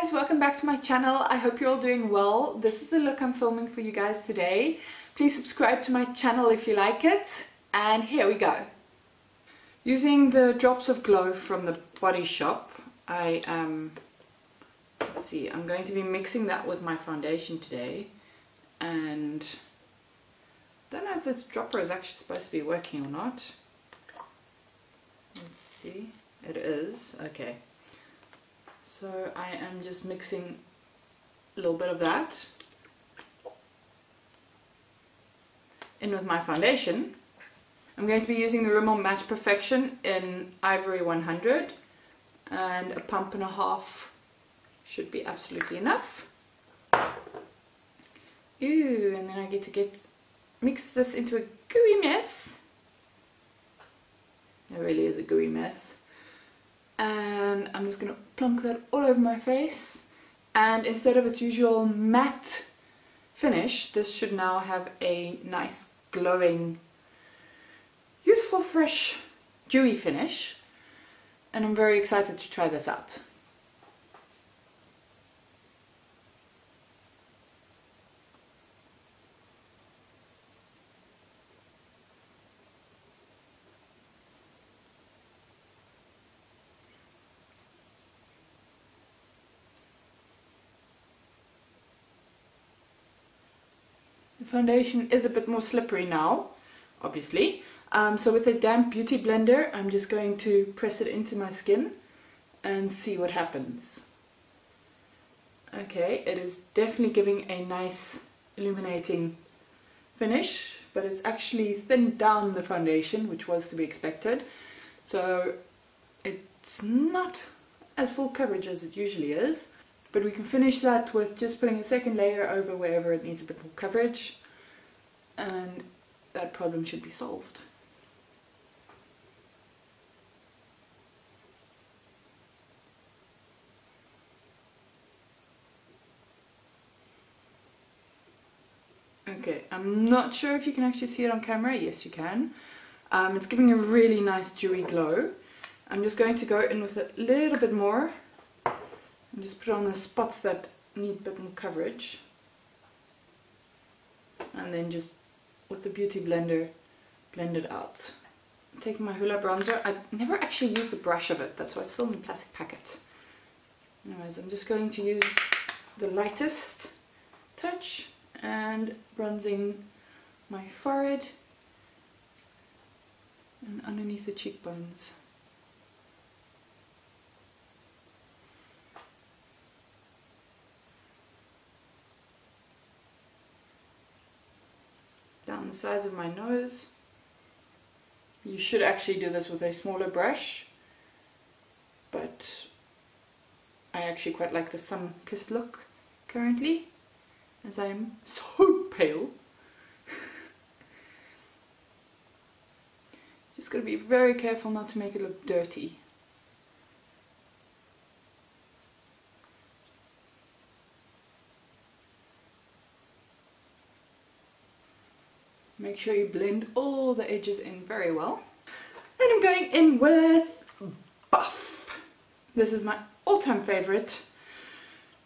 guys, welcome back to my channel. I hope you're all doing well. This is the look I'm filming for you guys today. Please subscribe to my channel if you like it. And here we go. Using the Drops of Glow from the Body Shop, let's see, I'm going to be mixing that with my foundation today. And I don't know if this dropper is actually supposed to be working or not. Let's see. It is. Okay. So I am just mixing a little bit of that in with my foundation. I'm going to be using the Rimmel Match Perfection in Ivory 100, and a pump and a half should be absolutely enough. Ooh, and then I get to mix this into a gooey mess. It really is a gooey mess. And I'm just going to plonk that all over my face, and instead of its usual matte finish, this should now have a nice glowing, youthful, fresh, dewy finish, and I'm very excited to try this out. The foundation is a bit more slippery now, obviously, so with a damp beauty blender I'm just going to press it into my skin and see what happens. Okay, it is definitely giving a nice illuminating finish, but it's actually thinned down the foundation, which was to be expected, so it's not as full coverage as it usually is. But we can finish that with just putting a second layer over wherever it needs a bit more coverage, and that problem should be solved. Okay, I'm not sure if you can actually see it on camera. Yes, you can. It's giving a really nice dewy glow. I'm just going to go in with a little bit more and just put on the spots that need a bit more coverage, and then just with the beauty blender blend it out. I'm taking my Hoola bronzer. I never actually used the brush of it, that's why it's still in the plastic packet. Anyways, I'm just going to use the lightest touch and bronzing my forehead and underneath the cheekbones. Down the sides of my nose. You should actually do this with a smaller brush, but I actually quite like the sun-kissed look currently, as I am so pale. Just gotta be very careful not to make it look dirty. Make sure you blend all the edges in very well. And I'm going in with Buff. This is my all-time favorite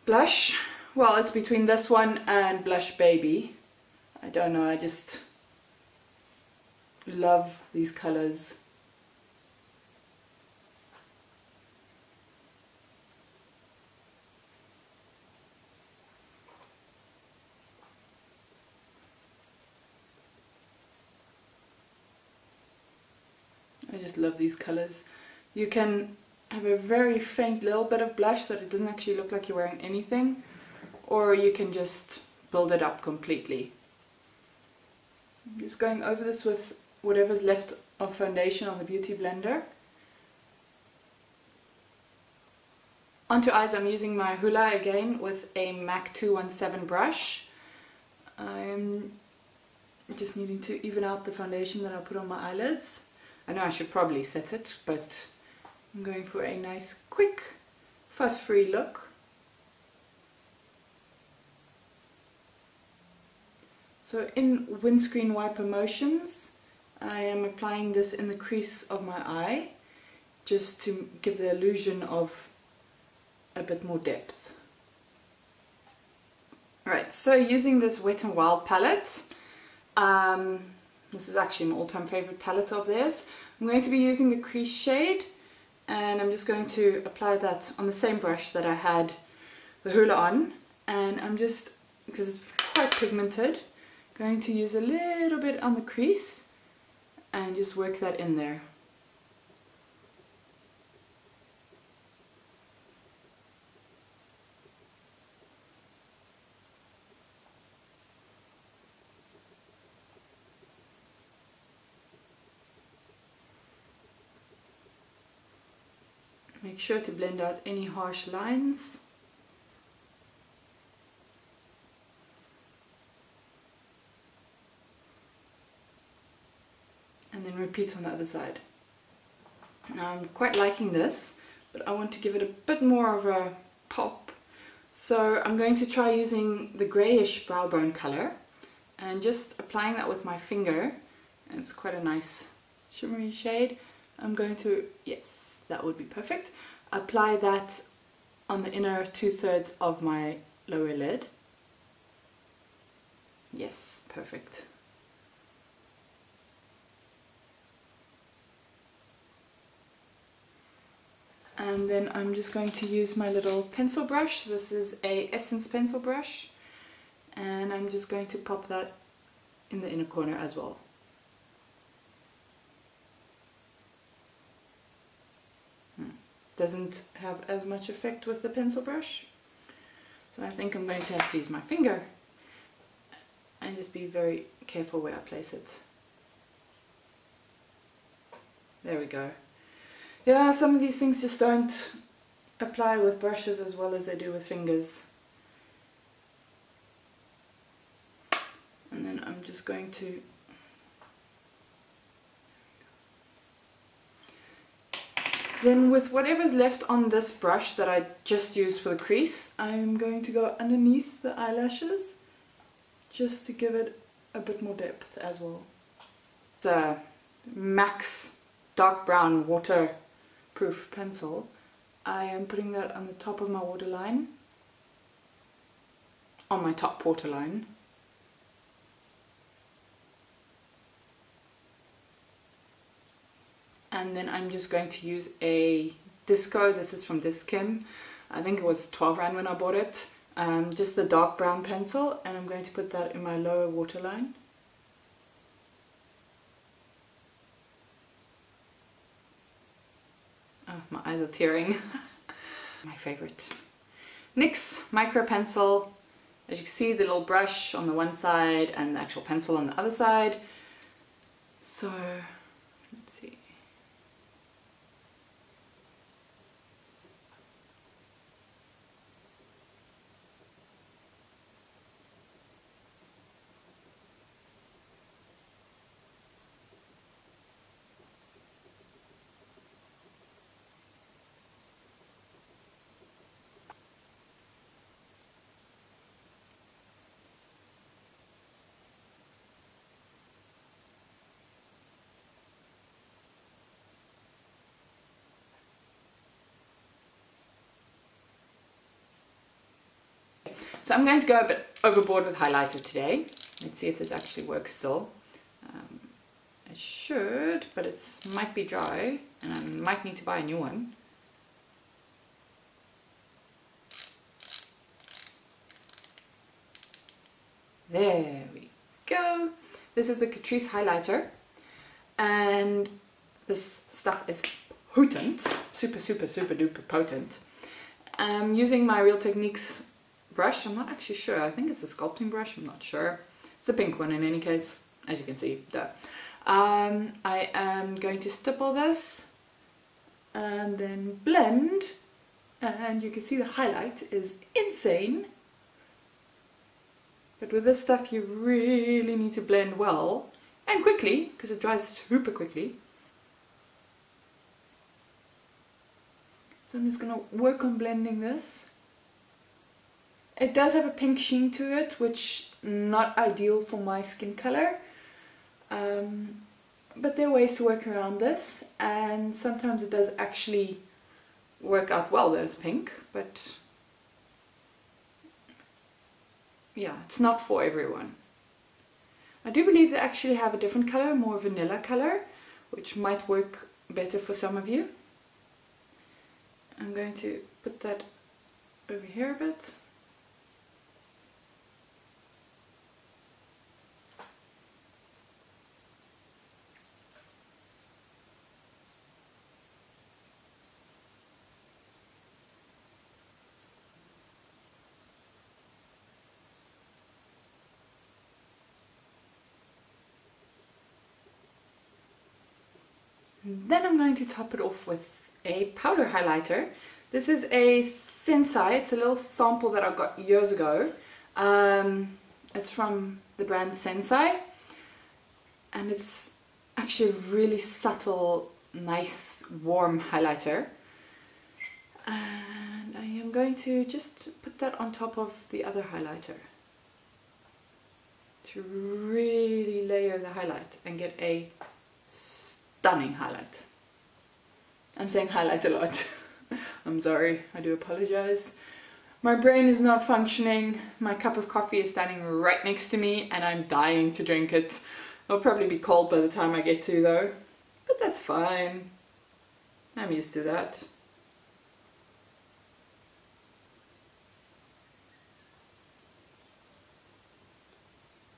blush. Well, it's between this one and Blush Baby. I don't know, I just love these colors. I just love these colors. You can have a very faint little bit of blush so that it doesn't actually look like you're wearing anything, or you can just build it up completely. I'm just going over this with whatever's left of foundation on the beauty blender. Onto eyes, I'm using my Hoola again with a MAC 217 brush. I'm just needing to even out the foundation that I put on my eyelids. I know I should probably set it, but I'm going for a nice, quick, fuss-free look. So in windscreen wiper motions, I am applying this in the crease of my eye, just to give the illusion of a bit more depth. Alright, so using this Wet n Wild palette, this is actually my all-time favorite palette of theirs. I'm going to be using the crease shade, and I'm just going to apply that on the same brush that I had the Hoola on, and I'm just, because it's quite pigmented, going to use a little bit on the crease and just work that in there. Make sure to blend out any harsh lines. And then repeat on the other side. Now I'm quite liking this, but I want to give it a bit more of a pop. So I'm going to try using the greyish brow bone colour and just applying that with my finger. And it's quite a nice shimmery shade. I'm going to, yes, that would be perfect. Apply that on the inner 2/3 of my lower lid. Yes, perfect. And then I'm just going to use my little pencil brush. This is a Essence pencil brush, and I'm just going to pop that in the inner corner as well. Doesn't have as much effect with the pencil brush, so I think I'm going to have to use my finger and just be very careful where I place it. There we go. Yeah, some of these things just don't apply with brushes as well as they do with fingers. And then I'm just going to then, with whatever's left on this brush that I just used for the crease, I'm going to go underneath the eyelashes just to give it a bit more depth as well. It's a MAC dark brown waterproof pencil. I am putting that on the top of my waterline, on my top waterline. And then I'm just going to use a Disco, this is from Diskim, I think it was 12 Rand when I bought it, just the dark brown pencil, and I'm going to put that in my lower waterline. Oh, my eyes are tearing. My favorite. NYX micro pencil. As you can see, the little brush on the one side and the actual pencil on the other side. So, let's see. So I'm going to go a bit overboard with highlighter today. Let's see if this actually works still. It should, but it might be dry and I might need to buy a new one. There we go. This is the Catrice highlighter, and this stuff is potent, super duper potent. I'm using my Real Techniques brush. I'm not actually sure, I think it's a sculpting brush, I'm not sure. It's the pink one in any case, as you can see. Duh. I am going to stipple this and then blend, and you can see the highlight is insane. But with this stuff you really need to blend well and quickly, because it dries super quickly. So I'm just going to work on blending this. It does have a pink sheen to it, which not ideal for my skin color. But there are ways to work around this, and sometimes it does actually work out well that it's pink, but yeah, it's not for everyone. I do believe they actually have a different color, more vanilla color, which might work better for some of you. I'm going to put that over here a bit. Then I'm going to top it off with a powder highlighter. This is a Sensai. It's a little sample that I got years ago. It's from the brand Sensai, and it's actually a really subtle, nice, warm highlighter. And I am going to just put that on top of the other highlighter to really layer the highlight and get a stunning highlight. I'm saying highlight a lot. I'm sorry, I do apologize. My brain is not functioning. My cup of coffee is standing right next to me and I'm dying to drink it. It'll probably be cold by the time I get to though. But that's fine. I'm used to that.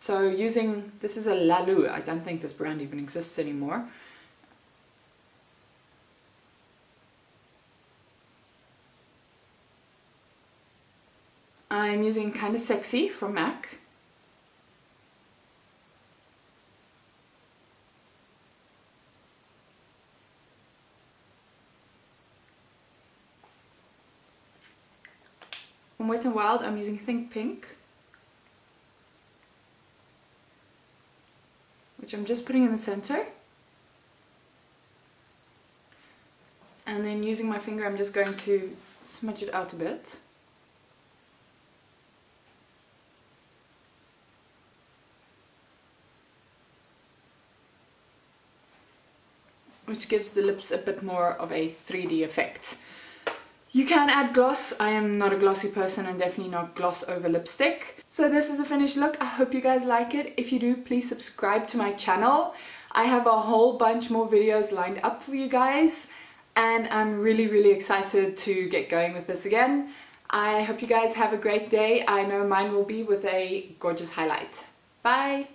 So using, this is a Lalu. I don't think this brand even exists anymore. I'm using Kinda Sexy from MAC. From WetnWild, I'm using Think Pink, which I'm just putting in the center. And then using my finger, I'm just going to smudge it out a bit. Which gives the lips a bit more of a 3D effect. You can add gloss. I am not a glossy person and definitely not gloss over lipstick. So this is the finished look. I hope you guys like it. If you do, please subscribe to my channel. I have a whole bunch more videos lined up for you guys and I'm really excited to get going with this again. I hope you guys have a great day. I know mine will be with a gorgeous highlight. Bye!